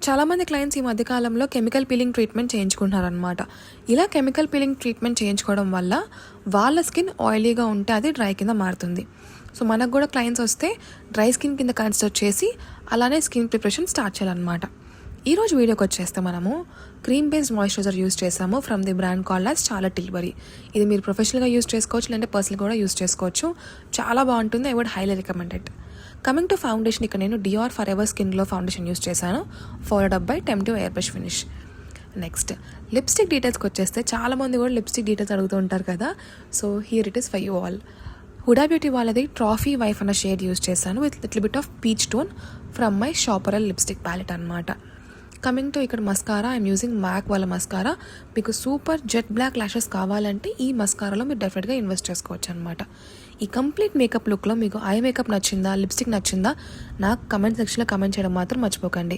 చాలామంది క్లయింట్స్ ఈ మధ్య కాలంలో కెమికల్ పీలింగ్ ట్రీట్మెంట్ చేయించుకుంటున్నారనమాట. ఇలా కెమికల్ పీలింగ్ ట్రీట్మెంట్ చేయించుకోవడం వల్ల వాళ్ళ స్కిన్ ఆయిలీగా ఉంటే అది డ్రై కింద మారుతుంది. సో మనకు కూడా క్లయింట్స్ వస్తే డ్రై స్కిన్ కింద కన్సిడర్ చేసి అలానే స్కిన్ ప్రిపరేషన్ స్టార్ట్ చేయాలన్నమాట. ఈరోజు వీడియోకి వచ్చేస్తే మనము క్రీమ్ బేస్డ్ మాయిశ్చరైజర్ యూస్ చేసాము from the brand called as Charlotte Tilbury. ఇది మీరు ప్రొఫెషనల్గా యూస్ చేసుకోవచ్చు, లేదంటే పర్సనల్గా కూడా యూస్ చేసుకోవచ్చు. చాలా బాగుంటుంది. I would highly recommended. Coming to foundation, ఇక్కడ నేను Dior forever skin glow foundation use చేశాను, ఫాలోడ్ అప్ బై టెంప్టివ్ airbrush finish. Next lipstick డీటెయిల్స్కి వచ్చేస్తే చాలామంది కూడా లిప్స్టిక్ డీటెయిల్స్ అడుగుతూ ఉంటారు కదా. So here it is for you all. Huda Beauty వాళ్ళది ట్రాఫీ వైఫ్ అన్న షేడ్ యూస్ చేశాను with little bit of peach tone from my షాపరల్ లిప్స్టిక్ ప్యాలెట్ అనమాట. కమింగ్ టు ఇక్కడ మస్కారా, ఐఎమ్ యూజింగ్ మ్యాక్ వాళ్ళ మస్కారా. మీకు సూపర్ జెట్ బ్లాక్ ల్యాషెస్ కావాలంటే ఈ మస్కారాలో మీరు డెఫినెట్గా ఇన్వెస్ట్ చేసుకోవచ్చు అనమాట. ఈ కంప్లీట్ మేకప్ లుక్లో మీకు ఐ మేకప్ నచ్చిందా, లిప్స్టిక్ నచ్చిందా, నాకు కమెంట్ సెక్షన్లో కమెంట్ చేయడం మాత్రం మర్చిపోకండి.